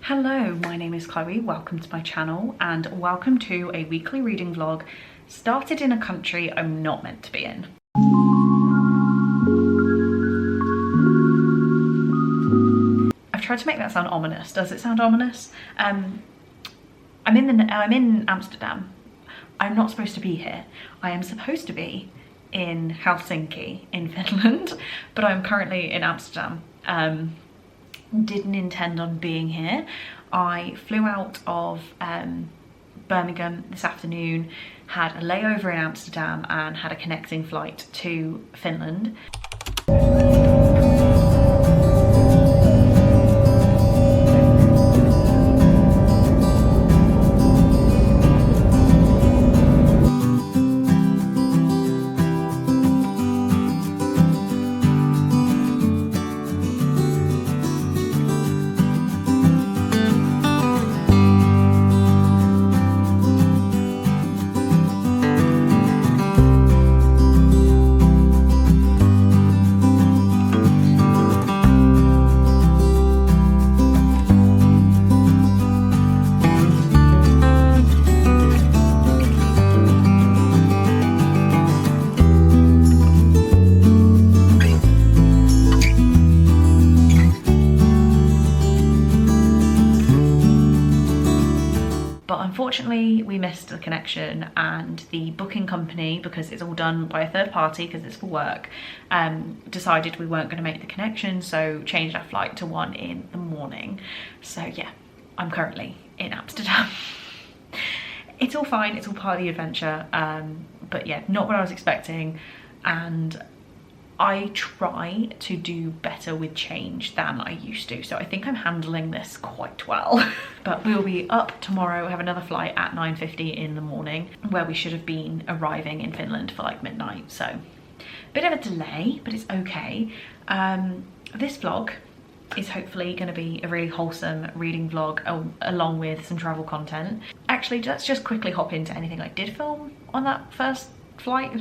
Hello, my name is Chloe, welcome to my channel and welcome to a weekly reading vlog started in a country I'm not meant to be in. I've tried to make that sound ominous. Does it sound ominous? I'm in Amsterdam. I'm not supposed to be here. I am supposed to be in Helsinki in Finland, but I'm currently in Amsterdam. Didn't intend on being here. I flew out of Birmingham this afternoon, had a layover in Amsterdam and had a connecting flight to Finland. Unfortunately, we missed the connection and the booking company, because it's all done by a third party because it's for work, decided we weren't going to make the connection, so changed our flight to one in the morning. So yeah, I'm currently in Amsterdam. It's all fine, it's all part of the adventure, but yeah, not what I was expecting, and I try to do better with change than I used to, so I think I'm handling this quite well. But we'll be up tomorrow, have another flight at 9:50 in the morning, where we should have been arriving in Finland for like midnight, so bit of a delay, but it's okay. This vlog is hopefully going to be a really wholesome reading vlog along with some travel content. Actually, let's just quickly hop into anything I did film on that first flight.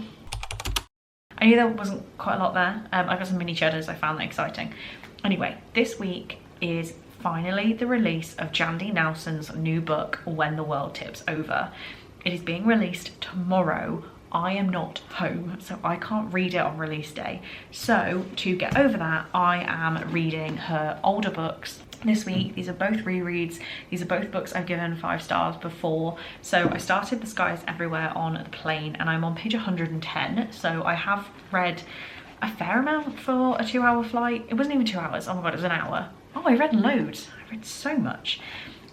I knew there wasn't quite a lot there. I got some mini cheddars, I found that exciting. Anyway, this week is finally the release of Jandy Nelson's new book, When the World Tips Over. It is being released tomorrow. I am not home, so I can't read it on release day. So to get over that, I am reading her older books this week. These are both rereads. These are both books I've given 5 stars before. So I started The Sky is Everywhere on the plane and I'm on page 110. So I have read a fair amount for a 2-hour flight. It wasn't even 2 hours. Oh my God, it was an hour. Oh, I read loads. I read so much.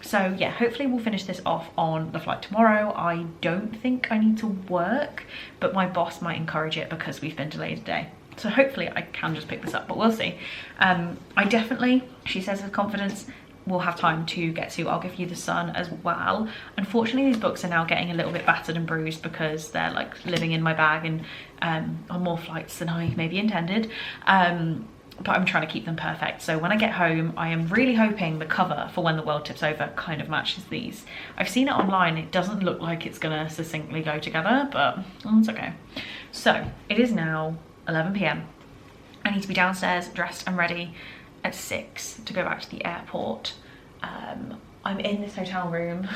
So yeah, hopefully we'll finish this off on the flight tomorrow. I don't think I need to work, but my boss might encourage it because we've been delayed a day. So hopefully I can just pick this up, but we'll see. I definitely, she says with confidence, will have time to get to I'll Give You the Sun as well. Unfortunately, these books are now getting a little bit battered and bruised because they're like living in my bag and on more flights than I maybe intended. But I'm trying to keep them perfect. So when I get home, I am really hoping the cover for When the World Tips Over kind of matches these. I've seen it online. It doesn't look like it's gonna succinctly go together, but it's okay. So it is now 11 p.m. I need to be downstairs, dressed and ready at 6 to go back to the airport. I'm in this hotel room.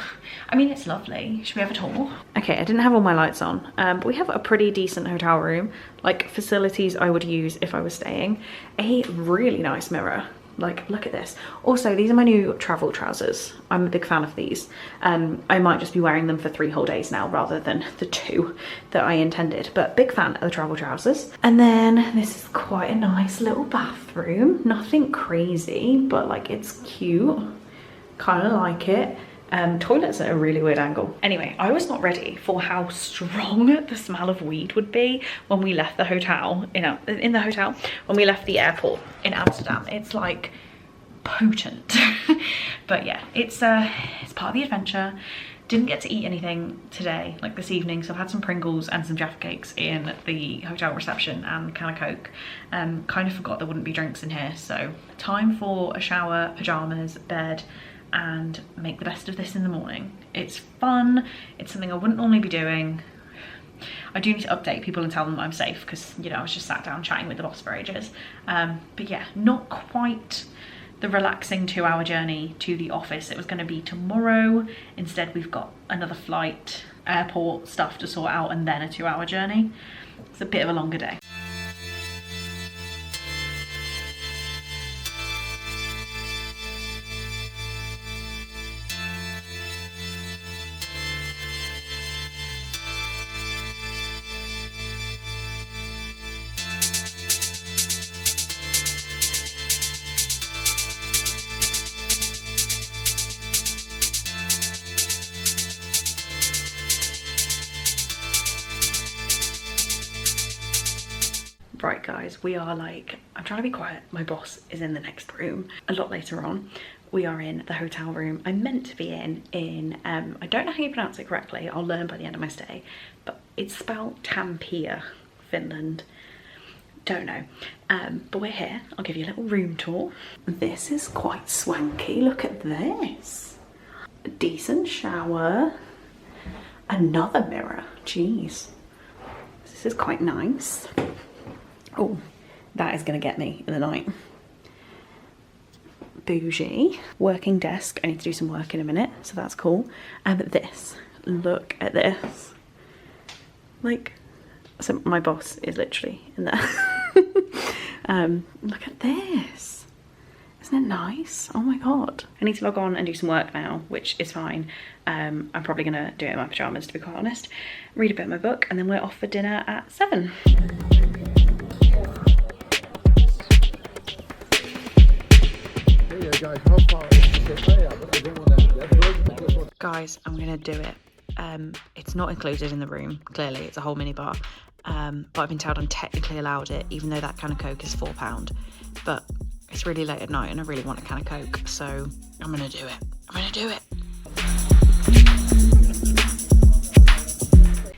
I mean, it's lovely. Should we have a tour? Okay, I didn't have all my lights on, but we have a pretty decent hotel room, like facilities I would use if I was staying. A really nice mirror. Like, look at this. Also, these are my new travel trousers. I'm a big fan of these. I might just be wearing them for 3 whole days now rather than the 2 that I intended, but big fan of the travel trousers. And then this is quite a nice little bathroom. Nothing crazy, but like it's cute. Kind of like it. Toilets at a really weird angle. Anyway, I was not ready for how strong the smell of weed would be when we left the hotel, when we left the airport in Amsterdam. It's like potent. But yeah, it's part of the adventure. Didn't get to eat anything today, like this evening, so I've had some Pringles and some Jaffa Cakes in the hotel reception and a can of Coke. Kind of forgot there wouldn't be drinks in here, so time for a shower, pajamas, bed, and make the best of this in the morning. It's fun, it's something I wouldn't normally be doing. I do need to update people and tell them I'm safe because, you know, I was just sat down chatting with the boss for ages. But yeah, not quite the relaxing 2-hour journey to the office. It was going to be tomorrow. Instead, we've got another flight, airport stuff to sort out, and then a 2-hour journey. It's a bit of a longer day. Right guys, we are like, I'm trying to be quiet, my boss is in the next room a lot later on. We are in the hotel room I'm meant to be in I don't know how you pronounce it correctly, I'll learn by the end of my stay, but it's spelled Tampere, Finland. Don't know, but we're here. I'll give you a little room tour. This is quite swanky, look at this. A decent shower, another mirror, jeez. This is quite nice. Oh, that is gonna get me in the night. Bougie. Working desk, I need to do some work in a minute, so that's cool. And this, look at this. Like, so my boss is literally in there. Look at this. Isn't it nice? Oh my God. I need to log on and do some work now, which is fine. I'm probably gonna do it in my pajamas, to be quite honest. Read a bit of my book, and then we're off for dinner at 7. Guys, I'm gonna do it. It's not included in the room, clearly, it's a whole minibar. But I've been told I'm technically allowed it, even though that can of Coke is £4. But it's really late at night and I really want a can of Coke, so I'm gonna do it. I'm gonna do it.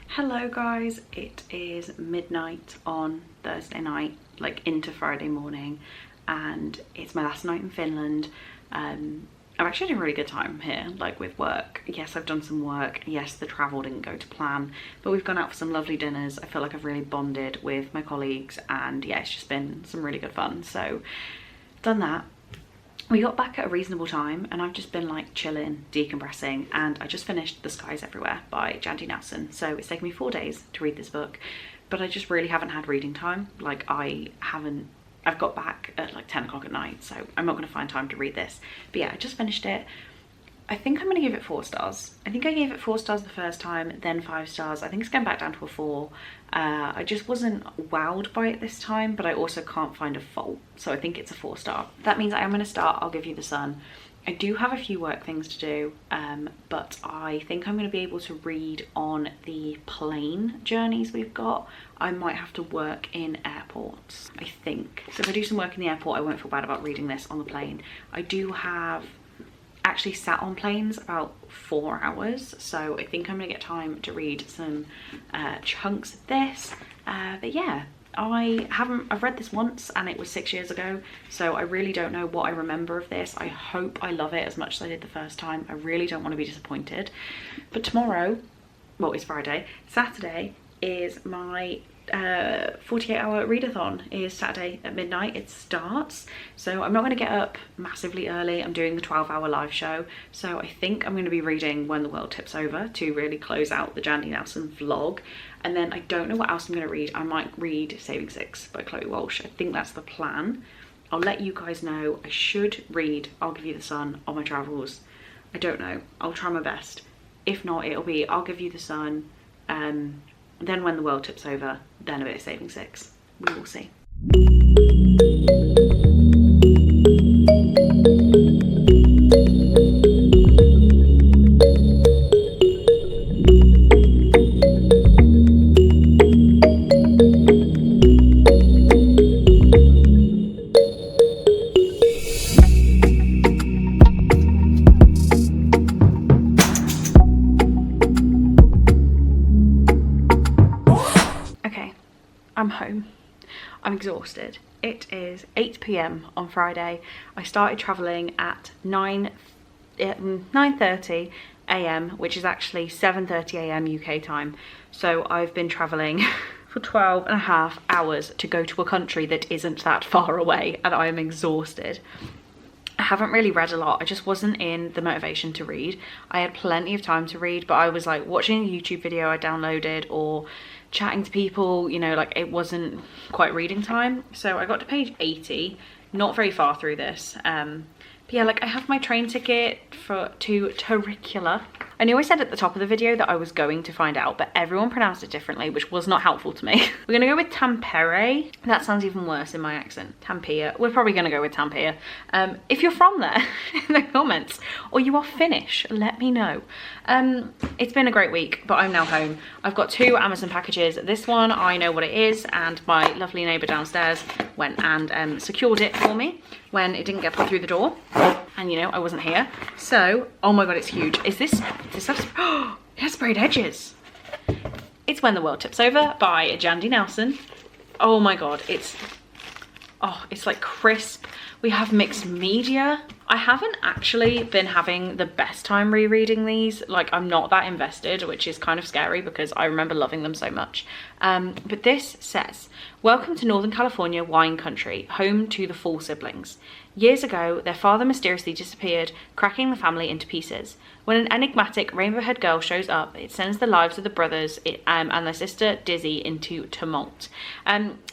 Hello guys, it is midnight on Thursday night, like into Friday morning, and it's my last night in Finland. I've actually had a really good time here, like with work. Yes, I've done some work. Yes, the travel didn't go to plan, but we've gone out for some lovely dinners. I feel like I've really bonded with my colleagues, and yeah, it's just been some really good fun. So, done that. We got back at a reasonable time, and I've just been like chilling, decompressing, and I just finished The Skies Everywhere by Jandy Nelson. So it's taken me 4 days to read this book, but I just really haven't had reading time. Like I've got back at like 10 o'clock at night, so I'm not going to find time to read this. But yeah, I just finished it. I think I'm going to give it 4 stars. I think I gave it 4 stars the first time, then 5 stars. I think it's going back down to a 4. I just wasn't wowed by it this time, but I also can't find a fault. So I think it's a 4 star. That means I am going to start I'll Give You the Sun. I do have a few work things to do, but I think I'm going to be able to read on the plane journeys we've got. I might have to work in airports, I think. So if I do some work in the airport, I won't feel bad about reading this on the plane. I do have actually sat on planes about 4 hours, so I think I'm going to get time to read some chunks of this. But yeah. I've read this once and it was 6 years ago, so I really don't know what I remember of this. I hope I love it as much as I did the first time. I really don't want to be disappointed. But tomorrow, well, it's Friday, Saturday is my 48-hour readathon. Is Saturday at midnight it starts, so I'm not going to get up massively early. I'm doing the 12-hour live show, so I think I'm going to be reading When the World Tips Over to really close out the Jandy Nelson vlog, and then I don't know what else I'm going to read. I might read Saving Six by Chloe Walsh. I think that's the plan. I'll let you guys know. I should read I'll Give You the Sun on my travels. I don't know, I'll try my best. If not, it'll be I'll Give You the Sun, then When the World Tips Over, then a bit of Saving Six. We will see. I'm home. I'm exhausted. It is 8 p.m. on Friday. I started traveling at 9:30 a.m, which is actually 7:30 a.m. UK time. So I've been traveling for 12 and a half hours to go to a country that isn't that far away, and I am exhausted. I haven't really read a lot. I just wasn't in the motivation to read. I had plenty of time to read, but I was like watching a YouTube video I downloaded or chatting to people, you know, like it wasn't quite reading time. So I got to page 80, not very far through this. But yeah, like I have my train ticket to Turriculum. I knew I said at the top of the video that I was going to find out, but everyone pronounced it differently, which was not helpful to me. We're gonna go with Tampere. That sounds even worse in my accent. Tampere. We're probably gonna go with Tampere. If you're from there, in the comments, or you are Finnish, let me know. It's been a great week, but I'm now home. I've got 2 Amazon packages. This one, I know what it is, and my lovely neighbour downstairs went and secured it for me when it didn't get put through the door. And you know, I wasn't here. So, oh my God, it's huge. Is this oh, it has sprayed edges. It's When the World Tips Over by Jandy Nelson. Oh my God, it's like crisp. We have mixed media. I haven't actually been having the best time rereading these. Like, I'm not that invested, which is kind of scary because I remember loving them so much. But this says, welcome to Northern California wine country, home to the Fall siblings. Years ago, their father mysteriously disappeared, cracking the family into pieces. When an enigmatic rainbow-haired girl shows up, it sends the lives of the brothers and their sister Dizzy into tumult.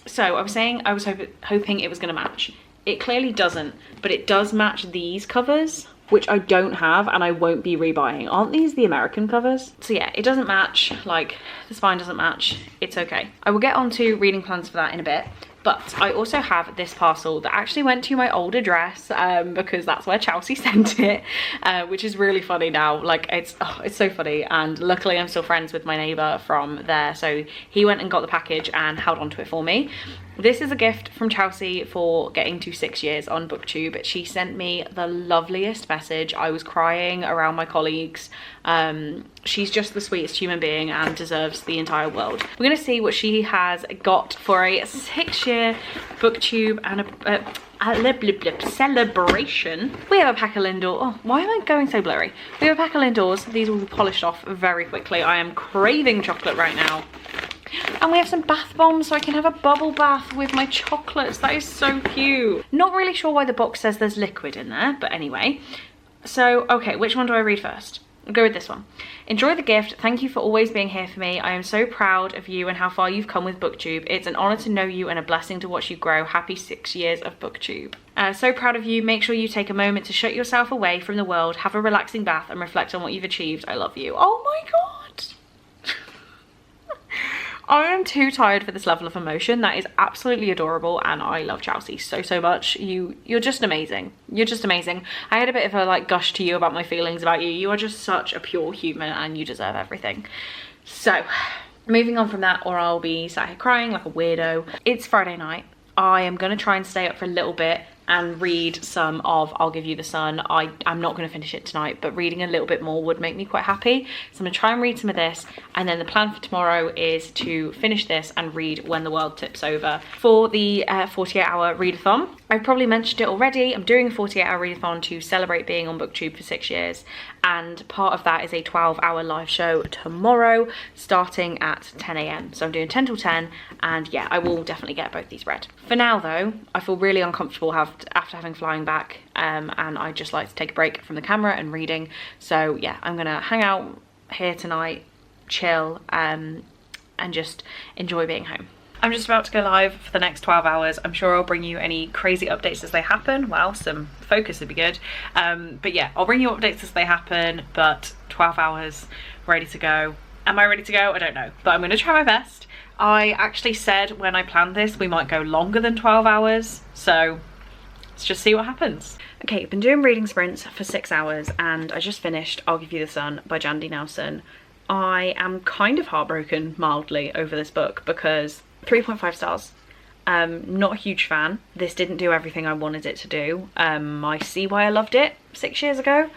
So I was saying I was hoping it was going to match. It clearly doesn't, but it does match these covers, which I don't have and I won't be rebuying. Aren't these the American covers? So yeah, it doesn't match, like the spine doesn't match. It's okay. I will get on to reading plans for that in a bit. But I also have this parcel that actually went to my old address because that's where Chelsea sent it, which is really funny now. Like, it's so funny. And luckily I'm still friends with my neighbour from there. So he went and got the package and held on to it for me. This is a gift from Chelsea for getting to 6 years on BookTube. She sent me the loveliest message. I was crying around my colleagues. She's just the sweetest human being and deserves the entire world. We're gonna see what she has got for a 6-year BookTube and a celebration. We have a pack of Lindor. Oh, why am I going so blurry? We have a pack of Lindors. These will be polished off very quickly. I am craving chocolate right now. And we have some bath bombs so I can have a bubble bath with my chocolates. That is so cute. Not really sure why the box says there's liquid in there, but anyway. So, okay, which one do I read first? I'll go with this one. Enjoy the gift. Thank you for always being here for me. I am so proud of you and how far you've come with BookTube. It's an honor to know you and a blessing to watch you grow. Happy 6 years of BookTube. So proud of you. Make sure you take a moment to shut yourself away from the world, have a relaxing bath and reflect on what you've achieved. I love you. Oh my God. I am too tired for this level of emotion. That is absolutely adorable and I love Chelsea so much. You're just amazing. You're just amazing. I had a bit of a like gush to you about my feelings about you. You are just such a pure human and you deserve everything. So moving on from that, or I'll be sat here crying like a weirdo. It's Friday night. I am gonna try and stay up for a little bit and read some of I'll Give You the Sun. I'm not going to finish it tonight, but reading a little bit more would make me quite happy. So I'm going to try and read some of this, and then the plan for tomorrow is to finish this and read When the World Tips Over for the 48-hour readathon. I've probably mentioned it already. I'm doing a 48-hour readathon to celebrate being on BookTube for 6 years, and part of that is a 12-hour live show tomorrow starting at 10 AM. So I'm doing 10 till 10, and yeah, I will definitely get both these read. For now though, I feel really uncomfortable after having flying back, and I just like to take a break from the camera and reading. So yeah, I'm gonna hang out here tonight, chill, and just enjoy being home. I'm just about to go live for the next 12 hours. I'm sure I'll bring you any crazy updates as they happen. Well, some focus would be good. But yeah, I'll bring you updates as they happen, but 12 hours ready to go. Am I ready to go? I don't know, but I'm gonna try my best. I actually said when I planned this, we might go longer than 12 hours. So let's just see what happens. Okay, I've been doing reading sprints for 6 hours and I just finished I'll Give You the Sun by Jandy Nelson. I am kind of heartbroken mildly over this book because 3.5 stars. Not a huge fan. This didn't do everything I wanted it to do. I see why I loved it 6 years ago,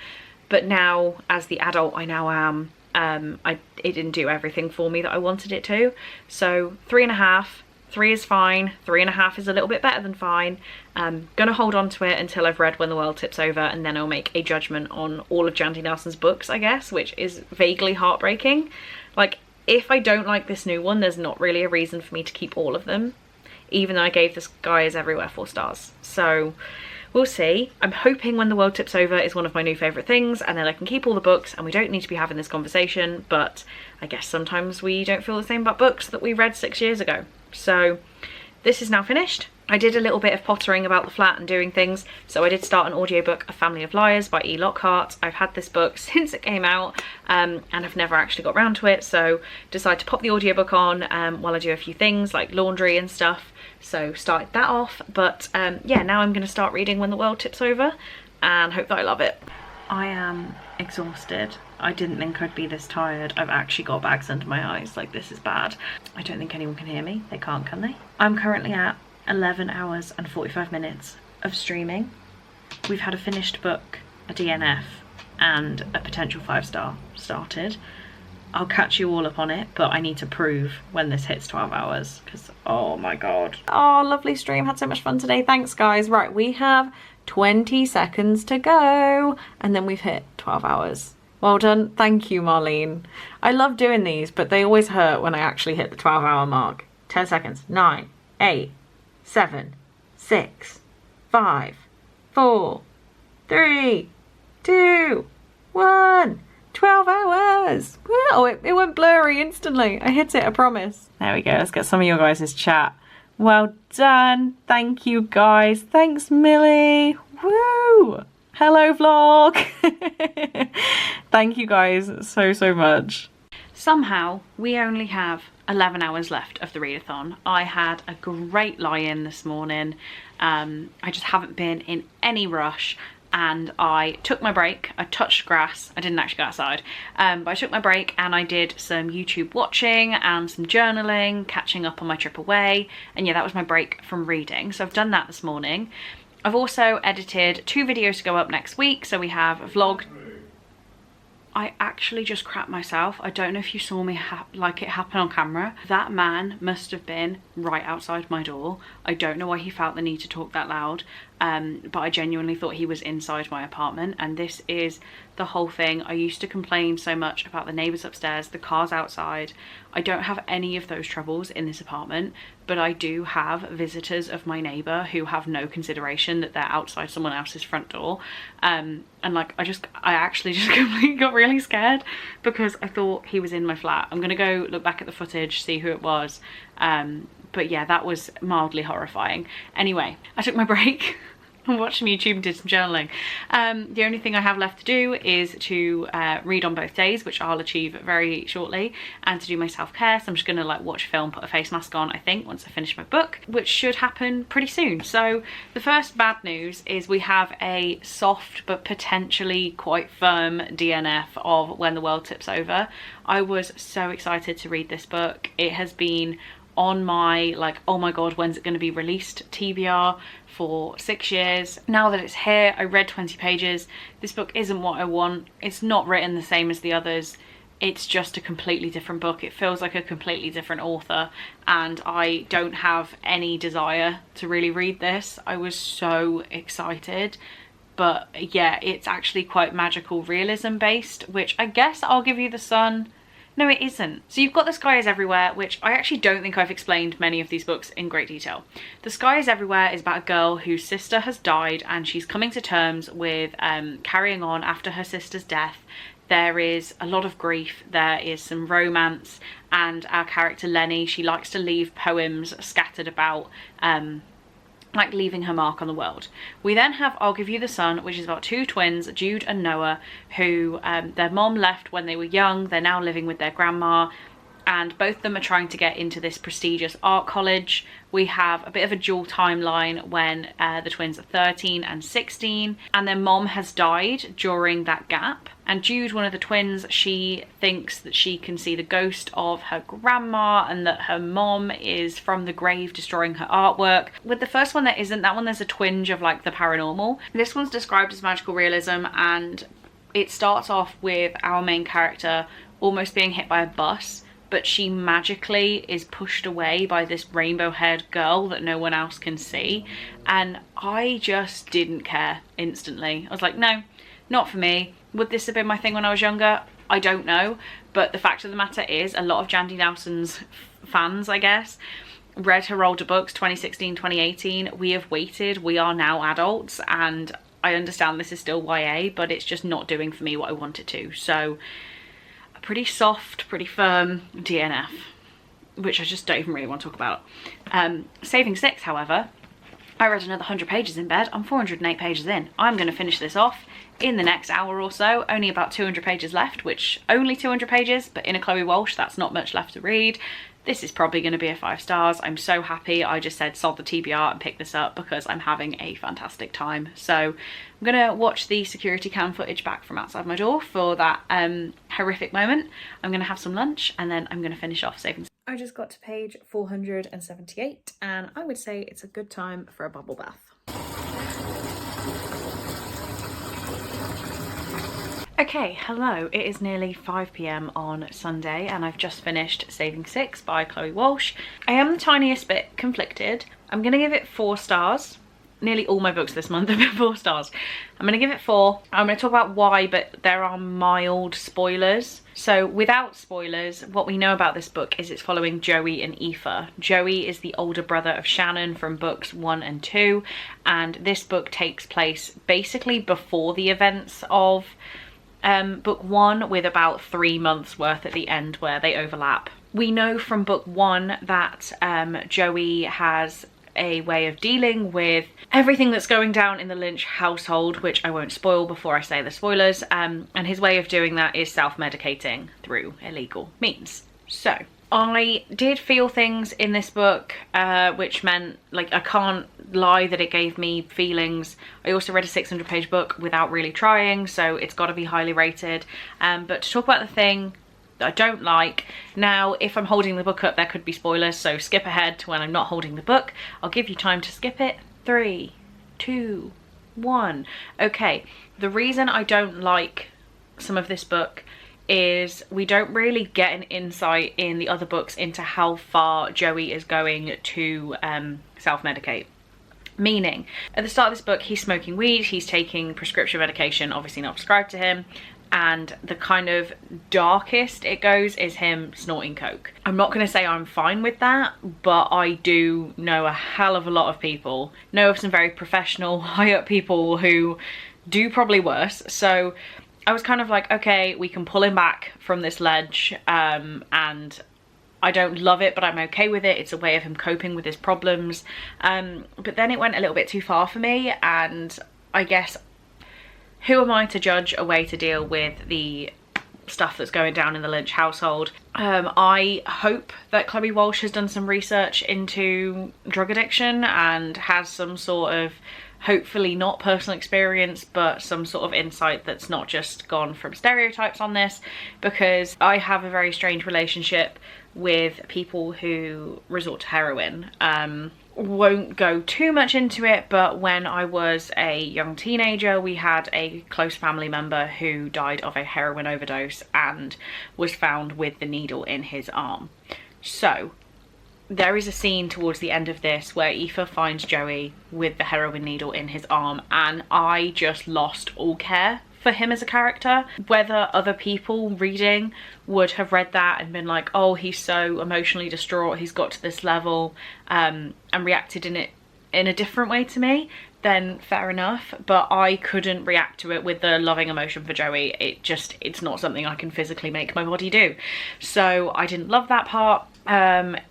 but now as the adult I now am, it didn't do everything for me that I wanted it to. So 3.5. 3 is fine, 3.5 is a little bit better than fine. Gonna hold on to it until I've read When the World Tips Over, and then I'll make a judgment on all of Jandy Nelson's books, I guess, which is vaguely heartbreaking. Like, if I don't like this new one, there's not really a reason for me to keep all of them, even though I gave The Sky Is Everywhere 4 stars. So we'll see. I'm hoping When the World Tips Over is one of my new favourite things, and then I can keep all the books and we don't need to be having this conversation, but I guess sometimes we don't feel the same about books that we read 6 years ago. So this is now finished. I did a little bit of pottering about the flat and doing things, so I did start an audiobook, A Family of Liars by E. Lockhart. I've had this book since it came out, and I've never actually got round to it, so decided to pop the audiobook on while I do a few things like laundry and stuff. So started that off, but yeah, now I'm going to start reading When the World Tips Over and hope that I love it. I am exhausted. I didn't think I'd be this tired. I've actually got bags under my eyes, like this is bad. I don't think anyone can hear me. They can't, can they? I'm currently at 11 hours and 45 minutes of streaming. We've had a finished book, a DNF, and a potential 5-star started. I'll catch you all up on it, but I need to prove when this hits 12 hours because, oh my God. Oh, lovely stream. Had so much fun today. Thanks, guys. Right, we have 20 seconds to go and then we've hit 12 hours. Well done. Thank you, Marlene. I love doing these, but they always hurt when I actually hit the 12-hour mark. 10 seconds. 9, 8, 7, 6, 5, 4, 3, 2, 1. 12 hours. Oh, it went blurry instantly. I hit it, I promise. There we go. Let's get some of your guys' chat. Well done. Thank you, guys. Thanks, Millie. Woo. Hello, vlog. Thank you guys so much. Somehow, we only have 11 hours left of the readathon. I had a great lie-in this morning. I just haven't been in any rush. And I took my break. I touched grass. I didn't actually go outside, but I took my break and I did some YouTube watching and some journaling, catching up on my trip away. And yeah, that was my break from reading. So I've done that this morning. I've also edited 2 videos to go up next week. So we have a vlog. I actually just crapped myself. I don't know if you saw me like it happen on camera. That man must have been right outside my door. I don't know why he felt the need to talk that loud, but I genuinely thought he was inside my apartment, and this is the whole thing. I used to complain so much about the neighbours upstairs, the cars outside. I don't have any of those troubles in this apartment, but I do have visitors of my neighbour who have no consideration that they're outside someone else's front door. And like, I actually just completely got really scared because I thought he was in my flat. I'm gonna go look back at the footage, see who it was. But yeah, that was mildly horrifying. Anyway, I took my break. I watched some YouTube and did some journaling. The only thing I have left to do is to read on both days, which I'll achieve very shortly, and to do my self-care. So I'm just gonna like watch a film, put a face mask on, I think, once I finish my book, which should happen pretty soon. So the first bad news is we have a soft but potentially quite firm DNF of When the World Tips Over. I was so excited to read this book. It has been on my like, oh my God, when's it going to be released TBR for 6 years. Now that it's here, I read 20 pages. This book isn't what I want. It's not written the same as the others. It's just a completely different book. It feels like a completely different author, and I don't have any desire to really read this. I was so excited. But yeah, it's actually quite magical realism based, which I guess I'll Give You the Sun. No, it isn't. So you've got The Sky is Everywhere, which I actually don't think I've explained many of these books in great detail. The Sky is Everywhere is about a girl whose sister has died and she's coming to terms with carrying on after her sister's death. There is a lot of grief, there is some romance, and our character Lenny, she likes to leave poems scattered about, like leaving her mark on the world. We then have I'll Give You the Sun, which is about 2 twins, Jude and Noah, who their mom left when they were young. They're now living with their grandma, and both of them are trying to get into this prestigious art college. We have a bit of a dual timeline when the twins are 13 and 16, and their mom has died during that gap. And Jude, one of the twins, she thinks that she can see the ghost of her grandma and that her mom is from the grave destroying her artwork. With the first one, there isn't. That one, there's a twinge of like the paranormal. This one's described as magical realism, and it starts off with our main character almost being hit by a bus, but she magically is pushed away by this rainbow-haired girl that no one else can see. And I just didn't care instantly. I was like, no, not for me. Would this have been my thing when I was younger? I don't know. But the fact of the matter is, a lot of Jandy Nelson's fans, I guess, read her older books, 2016, 2018. We have waited. We are now adults, and I understand this is still YA, but it's just not doing for me what I want it to. So a pretty soft, pretty firm DNF, which I just don't even really want to talk about. Saving Six, however, I read another 100 pages in bed. I'm 408 pages in. I'm going to finish this off in the next hour or so. Only about 200 pages left, which only 200 pages, but in a Chloe Walsh, that's not much left to read. This is probably going to be a 5 stars. I'm so happy I just said sod the TBR and pick this up because I'm having a fantastic time. So I'm going to watch the security cam footage back from outside my door for that horrific moment. I'm going to have some lunch and then I'm going to finish off Saving. I just got to page 478 and I would say it's a good time for a bubble bath. Okay, hello, it is nearly 5 p.m. on Sunday and I've just finished Saving Six by Chloe Walsh. I am the tiniest bit conflicted. I'm going to give it 4 stars. Nearly all my books this month have been 4 stars. I'm going to give it 4. I'm going to talk about why, but there are mild spoilers. So without spoilers, what we know about this book is it's following Joey and Aoife. Joey is the older brother of Shannon from books 1 and 2, and this book takes place basically before the events of book 1, with about 3 months worth at the end where they overlap. We know from book 1 that Joey has a way of dealing with everything that's going down in the Lynch household, which I won't spoil before I say the spoilers, and his way of doing that is self-medicating through illegal means. So I did feel things in this book, which meant, like, I can't lie that it gave me feelings. I also read a 600-page book without really trying, so it's got to be highly rated. But to talk about the thing that I don't like, now if I'm holding the book up there could be spoilers, so skip ahead to when I'm not holding the book. I'll give you time to skip it. 3, 2, 1. Okay, the reason I don't like some of this book is we don't really get an insight in the other books into how far Joey is going to self-medicate. Meaning, at the start of this book, he's smoking weed, he's taking prescription medication, obviously not prescribed to him, and the kind of darkest it goes is him snorting coke. I'm not going to say I'm fine with that, but I do know a hell of a lot of people, know of some very professional, high up people who do probably worse. So I was kind of like, okay, we can pull him back from this ledge, and I don't love it, but I'm okay with it. It's a way of him coping with his problems. But then it went a little bit too far for me, and I guess who am I to judge a way to deal with the stuff that's going down in the Lynch household? I hope that Chloe Walsh has done some research into drug addiction and has some sort of, hopefully not personal experience, but some sort of insight that's not just gone from stereotypes on this, because I have a very strange relationship with people who resort to heroin. Won't go too much into it, but when I was a young teenager, we had a close family member who died of a heroin overdose and was found with the needle in his arm. So there is a scene towards the end of this where Aoife finds Joey with the heroin needle in his arm, and I just lost all care for him as a character. Whether other people reading would have read that and been like, oh, he's so emotionally distraught, he's got to this level, and reacted in a different way to me, then fair enough. But I couldn't react to it with the loving emotion for Joey. It's not something I can physically make my body do. So I didn't love that part.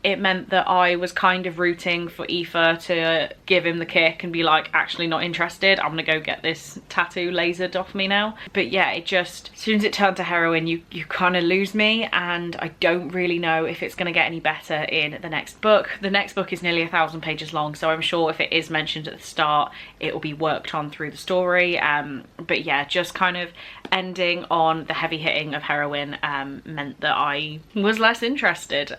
It meant that I was kind of rooting for Aoife to give him the kick and be like, actually not interested, I'm gonna go get this tattoo lasered off me now. But yeah, it just, as soon as it turned to heroin, you kind of lose me, and I don't really know if it's gonna get any better in the next book. The next book is nearly 1,000 pages long, so I'm sure if it is mentioned at the start, it will be worked on through the story. But yeah, just kind of ending on the heavy hitting of heroin meant that I was less interested.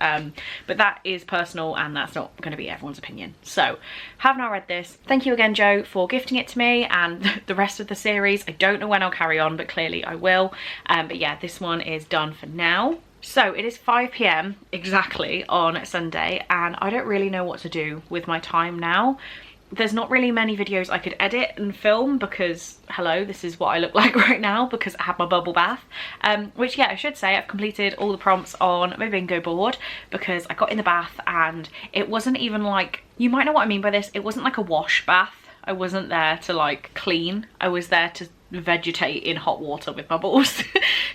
But that is personal, and that's not going to be everyone's opinion. So, have now read this. Thank you again, Joe, for gifting it to me and the rest of the series. I don't know when I'll carry on, but clearly I will. But yeah, this one is done for now. So it is 5 p.m. exactly on Sunday, and I don't really know what to do with my time now. there's not really many videos I could edit and film because, hello, this is what I look like right now because I had my bubble bath. Which, yeah, I should say I've completed all the prompts on my bingo board because I got in the bath and it wasn't even like, you might know what I mean by this, it wasn't like a wash bath. I wasn't there to like clean, I was there to vegetate in hot water with bubbles.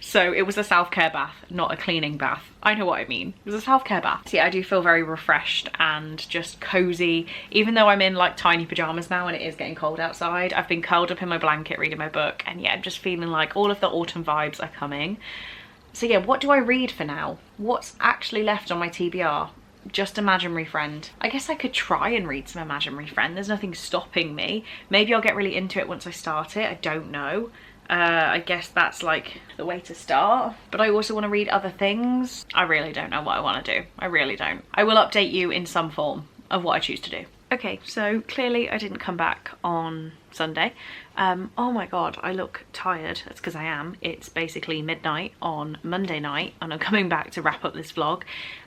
So it was a self-care bath, not a cleaning bath. I know what I mean. It was a self-care bath. So yeah, I do feel very refreshed and just cozy. Even though I'm in like tiny pajamas now and it is getting cold outside, I've been curled up in my blanket reading my book, and yeah, I'm just feeling like all of the autumn vibes are coming. So yeah, what do I read for now? What's actually left on my TBR? Just Imaginary Friend. I guess I could try and read some Imaginary Friend. There's nothing stopping me. Maybe I'll get really into it once I start it. I don't know. I guess that's like the way to start. But I also want to read other things. I really don't know what I want to do. I really don't. I will update you in some form of what I choose to do. Okay, so clearly I didn't come back on Sunday. Oh my god, I look tired. That's because I am. It's basically midnight on Monday night and I'm coming back to wrap up this vlog.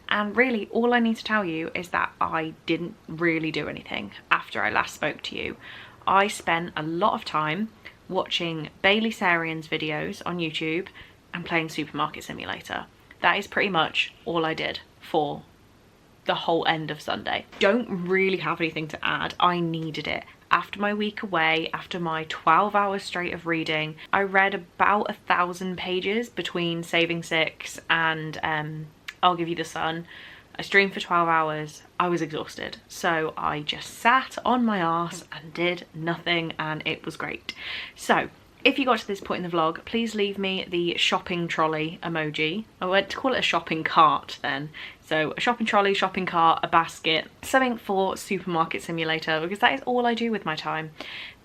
And really all I need to tell you is that I didn't really do anything after I last spoke to you. I spent a lot of time watching Bailey Sarian's videos on YouTube and playing Supermarket Simulator. That is pretty much all I did for the whole end of Sunday. Don't really have anything to add. I needed it. After my week away, after my 12 hours straight of reading, I read about 1,000 pages between Saving Six and I'll Give You the Sun. I streamed for 12 hours. I was exhausted. So I just sat on my arse and did nothing, and it was great. So if you got to this point in the vlog, please leave me the shopping trolley emoji. I went to call it a shopping cart then. So a shopping trolley, shopping cart, a basket, something for Supermarket Simulator, because that is all I do with my time.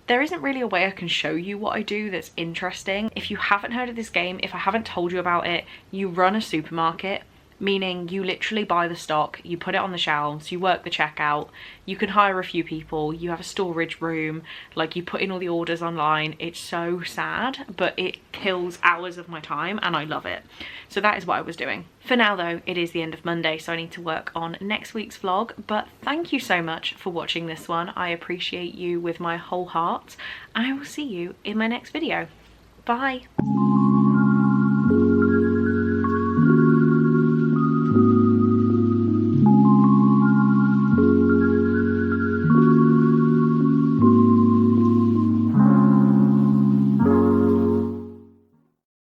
There isn't really a way I can show you what I do that's interesting. If you haven't heard of this game, if I haven't told you about it, you run a supermarket, meaning you literally buy the stock, you put it on the shelves, you work the checkout, you can hire a few people, you have a storage room, like you put in all the orders online. It's so sad, but it kills hours of my time and I love it. So that is what I was doing. For now though, it is the end of Monday, so I need to work on next week's vlog, but thank you so much for watching this one. I appreciate you with my whole heart, and I will see you in my next video. Bye.